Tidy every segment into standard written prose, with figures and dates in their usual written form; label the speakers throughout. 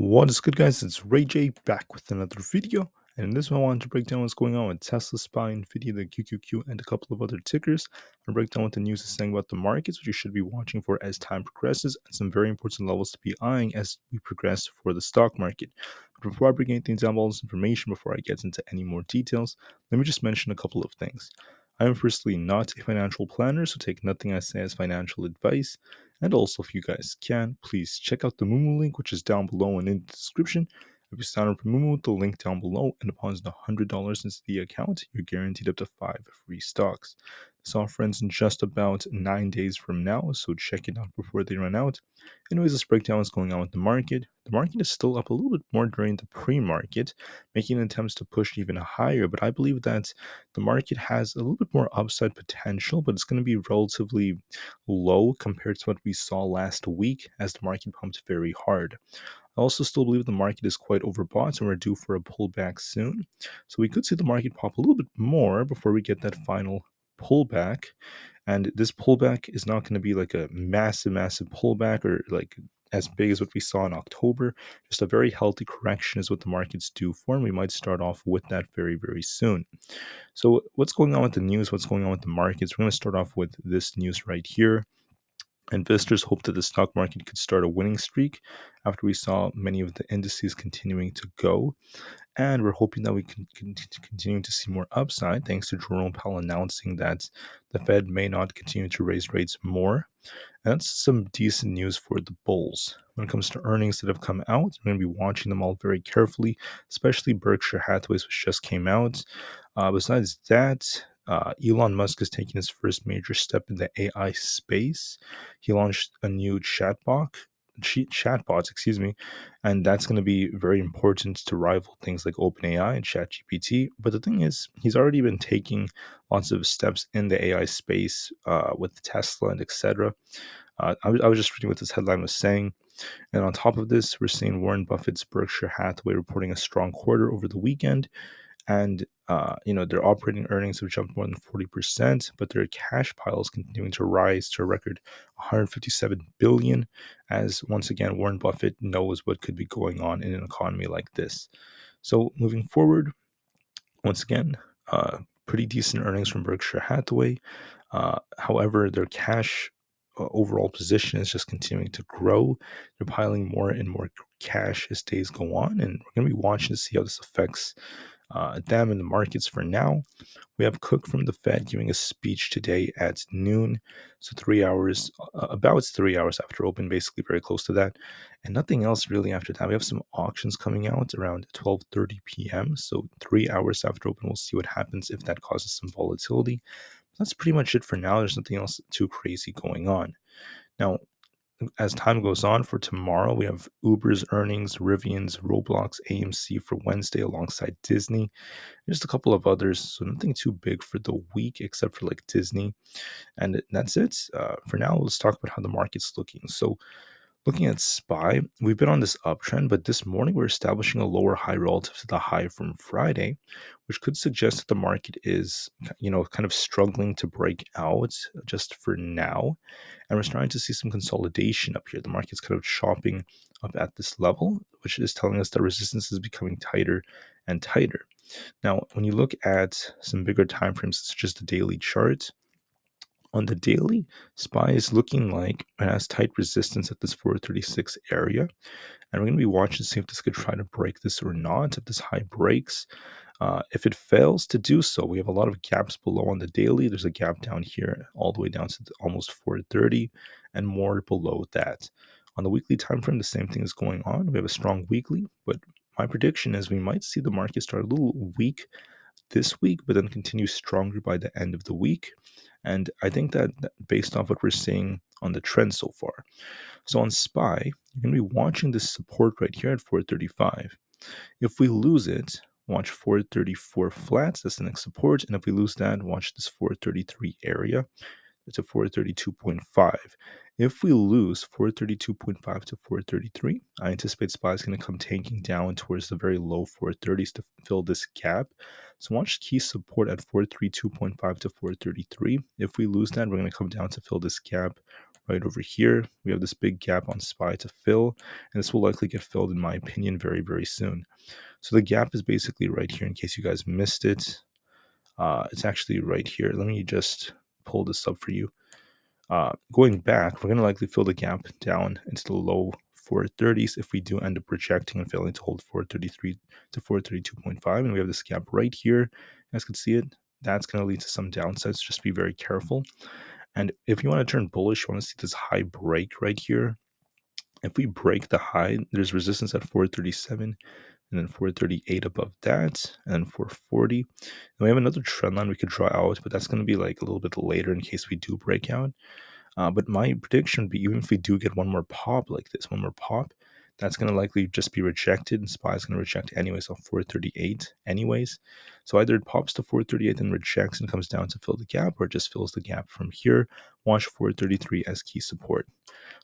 Speaker 1: What is good, guys? It's Rey-Jay back with another video, and in this one I wanted to break down what's going on with Tesla, SPY, Nvda, the QQQ, and a couple of other tickers, and break down what the news is saying about the markets, which you should be watching for as time progresses, and some very important levels to be eyeing as we progress for the stock market. But before I bring anything down, all this information, before I get into any more details, let me just mention a couple of things. I am firstly not a financial planner, so take nothing I say as financial advice. And also, if you guys can, please check out the Moomoo link, which is down below and in the description. If you sign up for Moomoo, the link down below, and deposit $100 into the account, you're guaranteed up to 5 free stocks. This offer ends in just about 9 days from now, so check it out before they run out. Anyways, let's break down what's going on with the market. The market is still up a little bit more during the pre-market, making attempts to push even higher, but I believe that the market has a little bit more upside potential, but it's going to be relatively low compared to what we saw last week as the market pumped very hard. I also still believe the market is quite overbought and we're due for a pullback soon. So we could see the market pop a little bit more before we get that final pullback. And this pullback is not going to be like a massive pullback or like as big as what we saw in October. Just a very healthy correction is what the market's due for, and we might start off with that very soon. So what's going on with the news? What's going on with the markets? We're going to start off with this news right here. Investors hope that the stock market could start a winning streak after we saw many of the indices continuing to go. And we're hoping that we can continue to see more upside thanks to Jerome Powell announcing that the Fed may not continue to raise rates more. And that's some decent news for the bulls. When it comes to earnings that have come out, we're going to be watching them all very carefully, especially Berkshire Hathaway's, which just came out. Besides that, Elon Musk is taking his first major step in the AI space. He launched a new chatbots, and that's going to be very important to rival things like OpenAI and ChatGPT. But the thing is, he's already been taking lots of steps in the AI space with Tesla and etc. I was just reading what this headline was saying. And on top of this, we're seeing Warren Buffett's Berkshire Hathaway reporting a strong quarter over the weekend. And, their operating earnings have jumped more than 40%, but their cash pile is continuing to rise to a record 157 billion, as once again, Warren Buffett knows what could be going on in an economy like this. So moving forward, once again, pretty decent earnings from Berkshire Hathaway. However, their cash overall position is just continuing to grow. They're piling more and more cash as days go on, and we're going to be watching to see how this affects them in the markets. For now, we have Cook from the Fed giving a speech today at noon, so 3 hours, about 3 hours after open, basically very close to that, and nothing else really after that. We have some auctions coming out around 12:30 p.m., so 3 hours after open, we'll see what happens if that causes some volatility. That's pretty much it for now. There's nothing else too crazy going on. Now, as time goes on, for tomorrow, we have Uber's earnings, Rivian's, Roblox, AMC for Wednesday alongside Disney. Just a couple of others, so nothing too big for the week except for like Disney. And that's it. For now, let's talk about how the market's looking. So looking at SPY, we've been on this uptrend, but this morning we're establishing a lower high relative to the high from Friday, which could suggest that the market is, kind of struggling to break out just for now. And we're starting to see some consolidation up here. The market's kind of chopping up at this level, which is telling us that resistance is becoming tighter and tighter. Now, when you look at some bigger time frames, such as the daily chart, on the daily, SPY is looking like it has tight resistance at this 436 area. And we're going to be watching to see if this could try to break this or not. If this high breaks, if it fails to do so, we have a lot of gaps below on the daily. There's a gap down here all the way down to almost 430 and more below that. On the weekly time frame, the same thing is going on. We have a strong weekly, but my prediction is we might see the market start a little weak this week, but then continue stronger by the end of the week. And I think that based off what we're seeing on the trend so far. So on SPY, you're going to be watching this support right here at 435. If we lose it, watch 434 flats. That's the next support. And if we lose that, watch this 433 area. It's a 432.5. If we lose 432.5 to 433, I anticipate SPY is going to come tanking down towards the very low 430s to fill this gap. So watch key support at 432.5 to 433. If we lose that, we're going to come down to fill this gap right over here. We have this big gap on SPY to fill, and this will likely get filled, in my opinion, very, very soon. So the gap is basically right here in case you guys missed it. It's actually right here. Let me just pull this up for you. Going back, we're going to likely fill the gap down into the low 430s if we do end up rejecting and failing to hold 433 to 432.5. And we have this gap right here. You guys can see it. That's going to lead to some downsides. Just be very careful. And if you want to turn bullish, you want to see this high break right here. If we break the high, there's resistance at 437 and then 438 above that, and then 440. And we have another trend line we could draw out, but that's going to be like a little bit later in case we do break out. But my prediction would be even if we do get one more pop like this, one more pop, that's going to likely just be rejected, and SPY is going to reject anyways on 438 anyways. So either it pops to 438 and rejects and comes down to fill the gap, or it just fills the gap from here. Watch 433 as key support.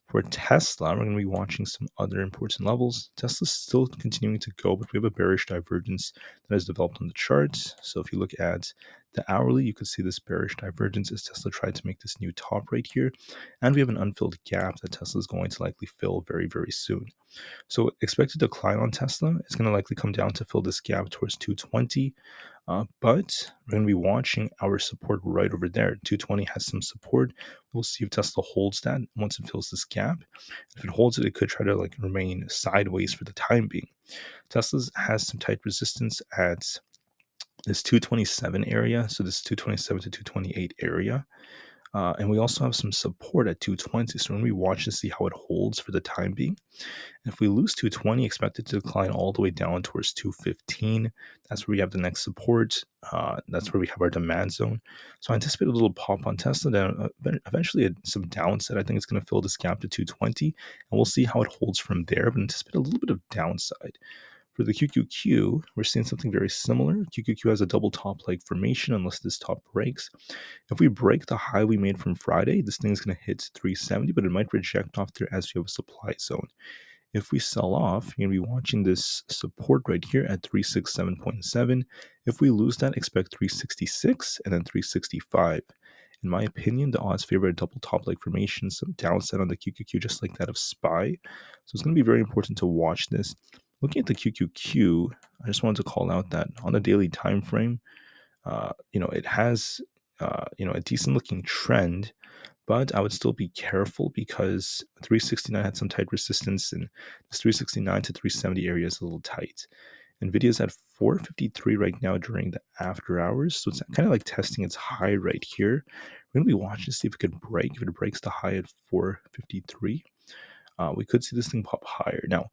Speaker 1: For Tesla, we're going to be watching some other important levels. Tesla's still continuing to go, but we have a bearish divergence that has developed on the charts. So if you look at the hourly, you can see this bearish divergence as Tesla tried to make this new top right here. And we have an unfilled gap that Tesla is going to likely fill very, very soon. So expected decline on Tesla is going to likely come down to fill this gap towards 220. But we're going to be watching our support right over there. 220 has some support. We'll see if Tesla holds that once it fills this gap. If it holds it, it could try to like remain sideways for the time being. Tesla has some tight resistance at this 227 area. So this 227 to 228 area. And we also have some support at 220. So when we watch to see how it holds for the time being, if we lose 220, expect it to decline all the way down towards 215. That's where we have the next support. That's where we have our demand zone. So I anticipate a little pop on Tesla. Then eventually some downside. I think it's going to fill this gap to 220, and we'll see how it holds from there. But anticipate a little bit of downside. For the QQQ, we're seeing something very similar. QQQ has a double top leg formation unless this top breaks. If we break the high we made from Friday, this thing is going to hit 370, but it might reject off there as we have a supply zone. If we sell off, you're going to be watching this support right here at 367.7. If we lose that, expect 366 and then 365. In my opinion, the odds favor a double top leg formation, some downside on the QQQ, just like that of SPY. So it's going to be very important to watch this. Looking at the QQQ, I just wanted to call out that on a daily time frame, it has a decent looking trend, but I would still be careful because 369 had some tight resistance, and this 369 to 370 area is a little tight. Nvidia is at 453 right now during the after hours, so it's kind of like testing its high right here. We're going to be watching to see if it could break. If it breaks the high at 453, we could see this thing pop higher. Now,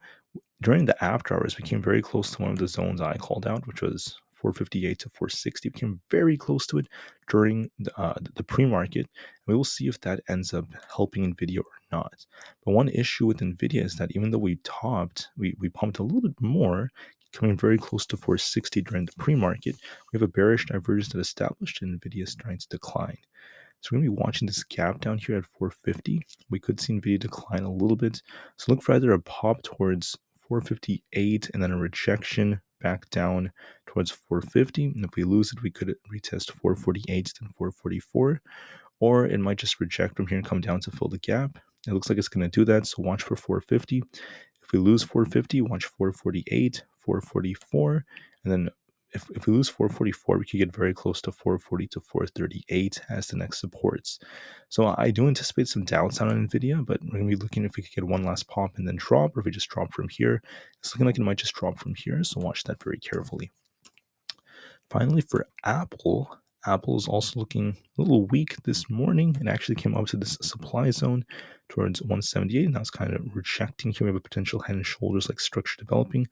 Speaker 1: during the after hours, we came very close to one of the zones I called out, which was 458 to 460. We came very close to it during the pre-market. We will see if that ends up helping Nvidia or not. But one issue with Nvidia is that even though we topped, we pumped a little bit more, coming very close to 460 during the pre-market. We have a bearish divergence that established, and Nvidia is trying to decline. So we're going to be watching this gap down here at 450. We could see Nvidia decline a little bit. So look for either a pop towards 458 and then a rejection back down towards 450. And if we lose it, we could retest 448 then 444, or it might just reject from here and come down to fill the gap. It looks like it's going to do that. So watch for 450. If we lose 450, watch 448, 444, and then if we lose 444, we could get very close to 440 to 438 as the next supports. So I do anticipate some downside on Nvidia, but we're going to be looking if we could get one last pop and then drop, or if we just drop from here. It's looking like it might just drop from here, so watch that very carefully. Finally, for Aapl is also looking a little weak this morning. It actually came up to this supply zone towards 178, and now it's kind of rejecting here. We have a potential head and shoulders like structure developing.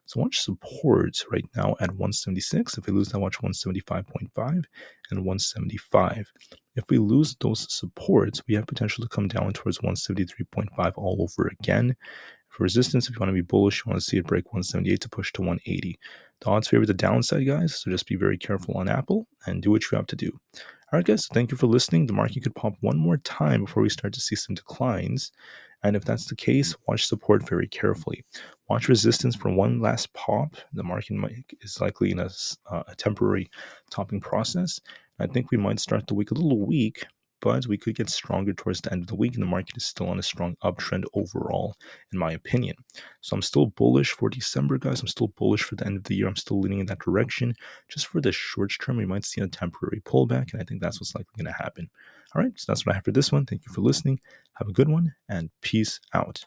Speaker 1: So watch support right now at 176. If we lose that, watch 175.5 and 175. If we lose those supports, we have potential to come down towards 173.5 all over again. For resistance, if you want to be bullish, you want to see it break 178 to push to 180. The odds favor the downside, guys, so just be very careful on Aapl and do what you have to do. All right, guys, thank you for listening. The market could pop one more time before we start to see some declines. And if that's the case, watch support very carefully. Watch resistance for one last pop. The market is likely in a temporary topping process. I think we might start the week a little weak, but we could get stronger towards the end of the week, and the market is still on a strong uptrend overall, in my opinion. So I'm still bullish for December, guys. I'm still bullish for the end of the year. I'm still leaning in that direction. Just for the short term, we might see a temporary pullback, and I think that's what's likely going to happen. All right, so that's what I have for this one. Thank you for listening. Have a good one, and peace out.